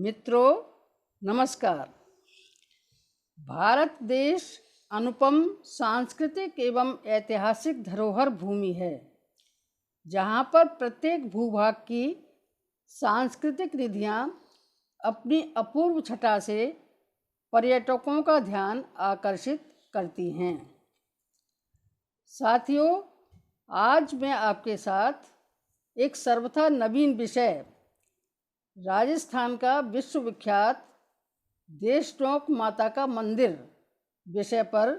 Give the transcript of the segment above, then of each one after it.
मित्रों नमस्कार। भारत देश अनुपम सांस्कृतिक एवं ऐतिहासिक धरोहर भूमि है, जहाँ पर प्रत्येक भूभाग की सांस्कृतिक निधियाँ अपनी अपूर्व छटा से पर्यटकों का ध्यान आकर्षित करती हैं। साथियों, आज मैं आपके साथ एक सर्वथा नवीन विषय राजस्थान का विश्वविख्यात देशनोक माता का मंदिर विषय पर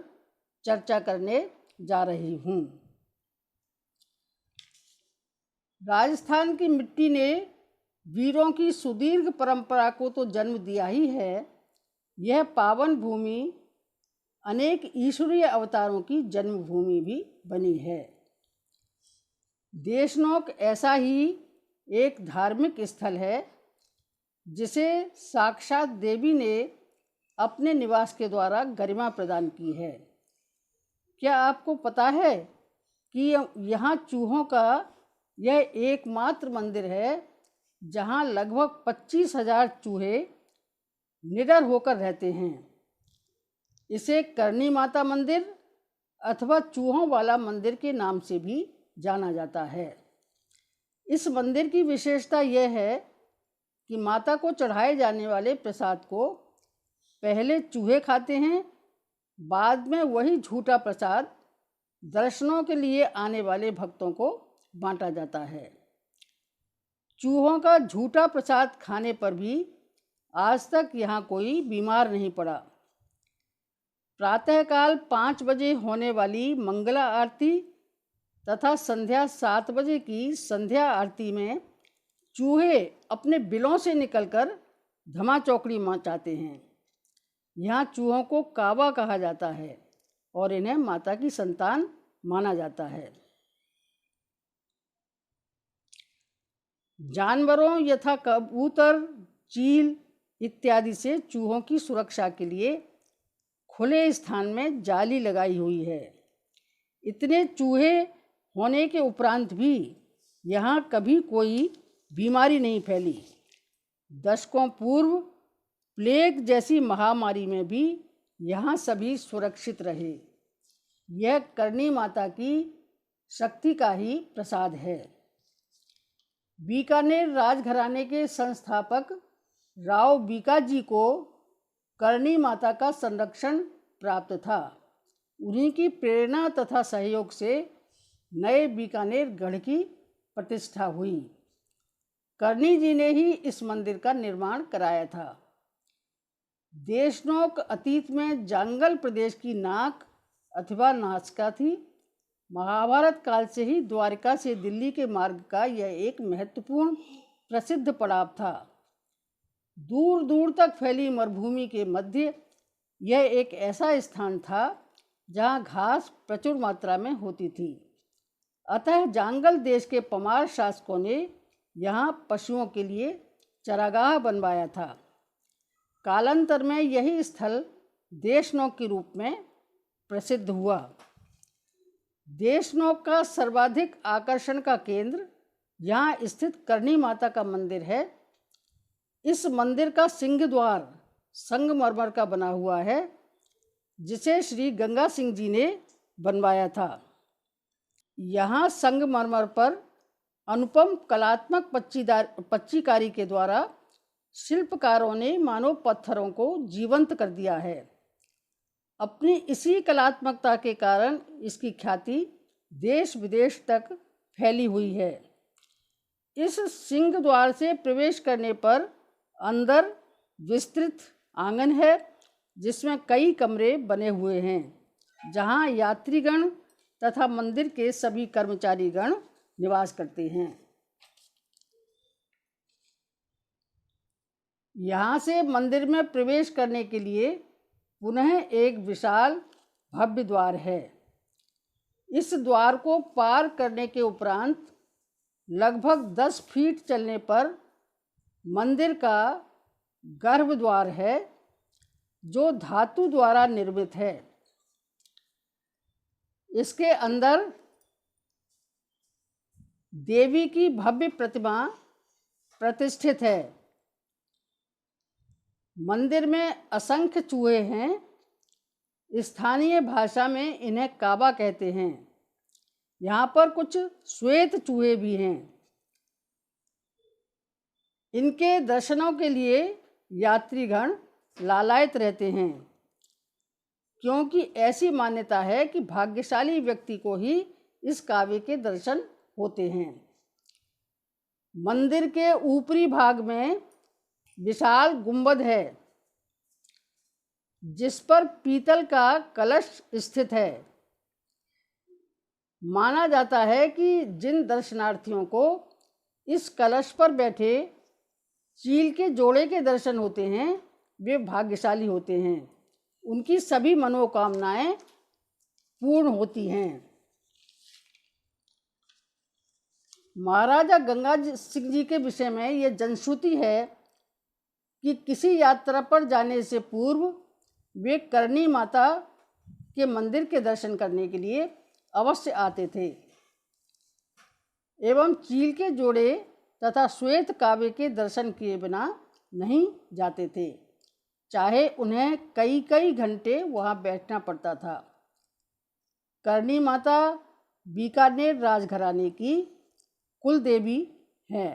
चर्चा करने जा रही हूँ। राजस्थान की मिट्टी ने वीरों की सुदीर्घ परंपरा को तो जन्म दिया ही है, यह पावन भूमि अनेक ईश्वरीय अवतारों की जन्मभूमि भी बनी है। देशनोक ऐसा ही एक धार्मिक स्थल है जिसे साक्षात देवी ने अपने निवास के द्वारा गरिमा प्रदान की है। क्या आपको पता है कि यहाँ चूहों का यह एकमात्र मंदिर है जहाँ लगभग 25,000 चूहे निडर होकर रहते हैं। इसे करनी माता मंदिर अथवा चूहों वाला मंदिर के नाम से भी जाना जाता है। इस मंदिर की विशेषता यह है कि माता को चढ़ाए जाने वाले प्रसाद को पहले चूहे खाते हैं, बाद में वही झूठा प्रसाद दर्शनों के लिए आने वाले भक्तों को बांटा जाता है। चूहों का झूठा प्रसाद खाने पर भी आज तक यहाँ कोई बीमार नहीं पड़ा। प्रातःकाल 5 बजे होने वाली मंगला आरती तथा संध्या 7 बजे की संध्या आरती में चूहे अपने बिलों से निकलकर धमा चौकड़ी मचाते हैं। यहाँ चूहों को कावा कहा जाता है और इन्हें माता की संतान माना जाता है। जानवरों यथा कबूतर, चील इत्यादि से चूहों की सुरक्षा के लिए खुले स्थान में जाली लगाई हुई है। इतने चूहे होने के उपरांत भी यहाँ कभी कोई बीमारी नहीं फैली। दशकों पूर्व प्लेग जैसी महामारी में भी यहाँ सभी सुरक्षित रहे। यह करनी माता की शक्ति का ही प्रसाद है। बीकानेर राजघराने के संस्थापक राव बीकाजी को करनी माता का संरक्षण प्राप्त था। उन्हीं की प्रेरणा तथा सहयोग से नए बीकानेर गढ़ की प्रतिष्ठा हुई। करनी जी ने ही इस मंदिर का निर्माण कराया था। देशनोक अतीत में जांगल प्रदेश की नाक अथवा नासिका थी। महाभारत काल से ही द्वारिका से दिल्ली के मार्ग का यह एक महत्वपूर्ण प्रसिद्ध पड़ाव था। दूर दूर तक फैली मरुभूमि के मध्य यह एक ऐसा स्थान था जहाँ घास प्रचुर मात्रा में होती थी। अतः जांगल देश के पमार शासकों ने यहाँ पशुओं के लिए चरागाह बनवाया था। कालांतर में यही स्थल देशनोक के रूप में प्रसिद्ध हुआ। देशनोक का सर्वाधिक आकर्षण का केंद्र यहाँ स्थित करनी माता का मंदिर है। इस मंदिर का सिंह द्वार संगमरमर का बना हुआ है, जिसे श्री गंगा सिंह जी ने बनवाया था। यहाँ संगमरमर पर अनुपम कलात्मक पच्चीकारी के द्वारा शिल्पकारों ने मानव पत्थरों को जीवंत कर दिया है। अपनी इसी कलात्मकता के कारण इसकी ख्याति देश विदेश तक फैली हुई है। इस सिंह द्वार से प्रवेश करने पर अंदर विस्तृत आंगन है, जिसमें कई कमरे बने हुए हैं, जहां यात्रीगण तथा मंदिर के सभी कर्मचारीगण निवास करते हैं। यहाँ से मंदिर में प्रवेश करने के लिए पुनः एक विशाल भव्य द्वार है। इस द्वार को पार करने के उपरांत लगभग 10 फीट चलने पर मंदिर का गर्भद्वार है, जो धातु द्वारा निर्मित है। इसके अंदर देवी की भव्य प्रतिमा प्रतिष्ठित है। मंदिर में असंख्य चूहे हैं। स्थानीय भाषा में इन्हें काबा कहते हैं। यहाँ पर कुछ श्वेत चूहे भी हैं। इनके दर्शनों के लिए यात्रीगण लालायित रहते हैं, क्योंकि ऐसी मान्यता है कि भाग्यशाली व्यक्ति को ही इस काबे के दर्शन होते हैं। मंदिर के ऊपरी भाग में विशाल गुंबद है, जिस पर पीतल का कलश स्थित है। माना जाता है कि जिन दर्शनार्थियों को इस कलश पर बैठे चील के जोड़े के दर्शन होते हैं, वे भाग्यशाली होते हैं। उनकी सभी मनोकामनाएं पूर्ण होती हैं। महाराजा गंगा सिंह जी के विषय में यह जनश्रुति है कि किसी यात्रा पर जाने से पूर्व वे करणी माता के मंदिर के दर्शन करने के लिए अवश्य आते थे एवं चील के जोड़े तथा श्वेत काबे के दर्शन किए बिना नहीं जाते थे, चाहे उन्हें कई कई घंटे वहाँ बैठना पड़ता था। करणी माता बीकानेर राजघराने की कुल देवी है।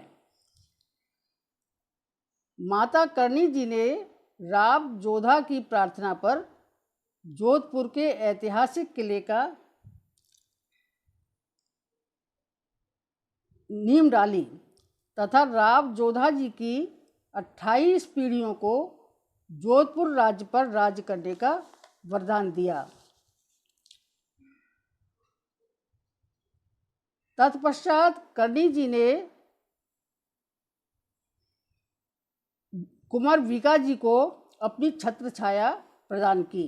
माता करणी जी ने राव जोधा की प्रार्थना पर जोधपुर के ऐतिहासिक किले का नींव डाली तथा राव जोधा जी की 28 पीढ़ियों को जोधपुर राज्य पर राज्य करने का वरदान दिया। तत्पश्चात करणी जी ने कुंवर वीका जी को अपनी छत्र छाया प्रदान की।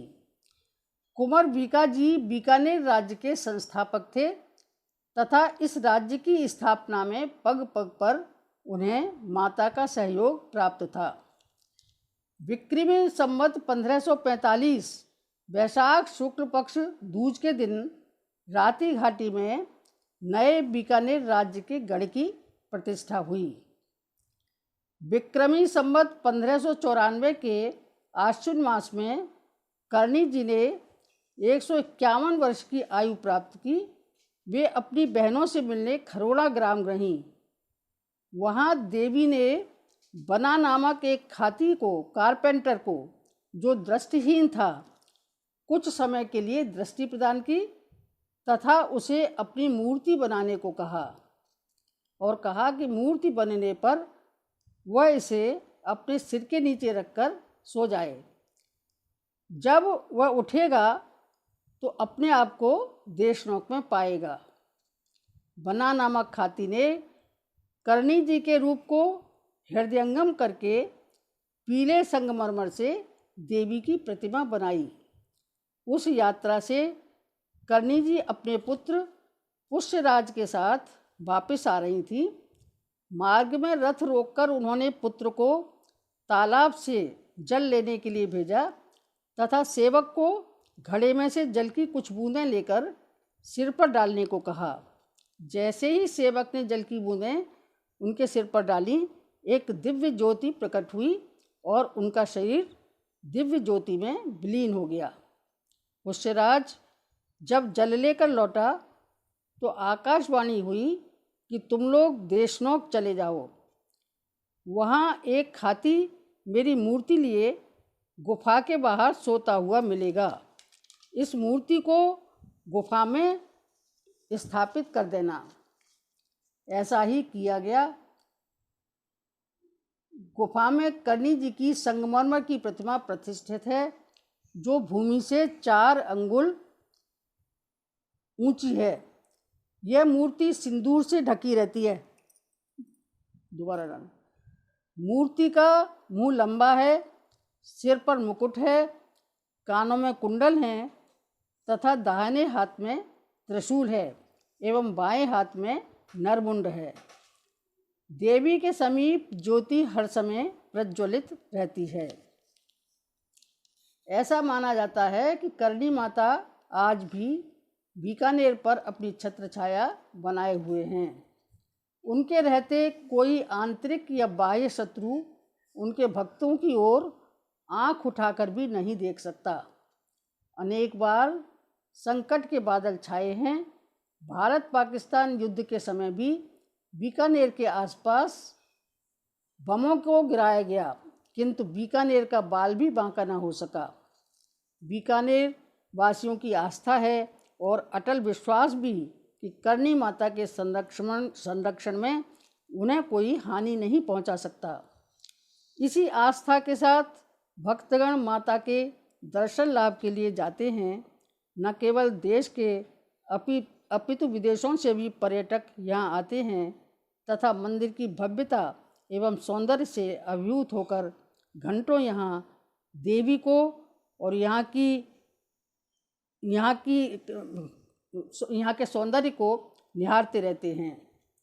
कुंवर वीका जी बीकानेर राज्य के संस्थापक थे तथा इस राज्य की स्थापना में पग पग पर उन्हें माता का सहयोग प्राप्त था। विक्रमी संवत 1545 वैशाख शुक्ल पक्ष दूज के दिन राती घाटी में नए बीकानेर राज्य के गढ़ की प्रतिष्ठा हुई। विक्रमी संवत 1594 के आश्विन मास में करणी जी ने 151 वर्ष की आयु प्राप्त की। वे अपनी बहनों से मिलने खरोड़ा ग्राम रहीं। वहाँ देवी ने बना नामक एक खाती को, कारपेंटर को, जो दृष्टिहीन था, कुछ समय के लिए दृष्टि प्रदान की तथा उसे अपनी मूर्ति बनाने को कहा और कहा कि मूर्ति बनने पर वह इसे अपने सिर के नीचे रखकर सो जाए। जब वह उठेगा तो अपने आप को देशनोक में पाएगा। बना नामक खाती ने करणी जी के रूप को हृदयंगम करके पीले संगमरमर से देवी की प्रतिमा बनाई। उस यात्रा से करणी जी अपने पुत्र पुष्यराज के साथ वापस आ रही थी। मार्ग में रथ रोककर उन्होंने पुत्र को तालाब से जल लेने के लिए भेजा तथा सेवक को घड़े में से जल की कुछ बूंदें लेकर सिर पर डालने को कहा। जैसे ही सेवक ने जल की बूंदें उनके सिर पर डाली, एक दिव्य ज्योति प्रकट हुई और उनका शरीर दिव्य ज्योति में विलीन हो गया। पुष्यराज जब जल लेकर लौटा तो आकाशवाणी हुई कि तुम लोग देशनोक चले जाओ। वहाँ एक हाथी मेरी मूर्ति लिए गुफा के बाहर सोता हुआ मिलेगा। इस मूर्ति को गुफा में स्थापित कर देना। ऐसा ही किया गया। गुफा में करणी जी की संगमरमर की प्रतिमा प्रतिष्ठित है, जो भूमि से 4 अंगुल ऊंची है। यह मूर्ति सिंदूर से ढकी रहती है। दोबारा डालना। मूर्ति का मुंह लंबा है, सिर पर मुकुट है, कानों में कुंडल हैं तथा दाहिने हाथ में त्रिशूल है एवं बाएं हाथ में नरमुंड है। देवी के समीप ज्योति हर समय प्रज्वलित रहती है। ऐसा माना जाता है कि करणी माता आज भी बीकानेर पर अपनी छत्र छाया बनाए हुए हैं। उनके रहते कोई आंतरिक या बाह्य शत्रु उनके भक्तों की ओर आँख उठाकर भी नहीं देख सकता। अनेक बार संकट के बादल छाए हैं। भारत पाकिस्तान युद्ध के समय भी बीकानेर के आसपास बमों को गिराया गया, किंतु बीकानेर का बाल भी बांका न हो सका। बीकानेर वासियों की आस्था है और अटल विश्वास भी कि करनी माता के संरक्षण में उन्हें कोई हानि नहीं पहुंचा सकता। इसी आस्था के साथ भक्तगण माता के दर्शन लाभ के लिए जाते हैं। न केवल देश के अपितु विदेशों से भी पर्यटक यहाँ आते हैं तथा मंदिर की भव्यता एवं सौंदर्य से अभिभूत होकर घंटों यहाँ देवी को और यहाँ के सौंदर्य को निहारते रहते हैं।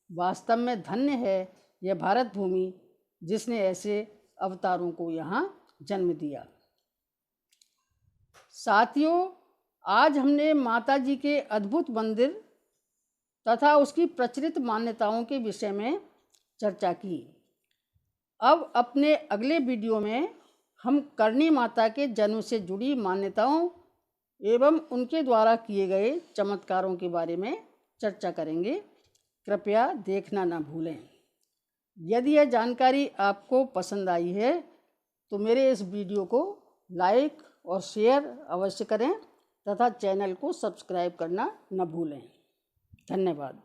वास्तव में धन्य है यह भारत भूमि जिसने ऐसे अवतारों को यहाँ जन्म दिया। साथियों, आज हमने माता जी के अद्भुत मंदिर तथा उसकी प्रचलित मान्यताओं के विषय में चर्चा की। अब अपने अगले वीडियो में हम करनी माता के जन्म से जुड़ी मान्यताओं एवं उनके द्वारा किए गए चमत्कारों के बारे में चर्चा करेंगे। कृपया देखना न भूलें। यदि यह जानकारी आपको पसंद आई है तो मेरे इस वीडियो को लाइक और शेयर अवश्य करें तथा चैनल को सब्सक्राइब करना न भूलें। धन्यवाद।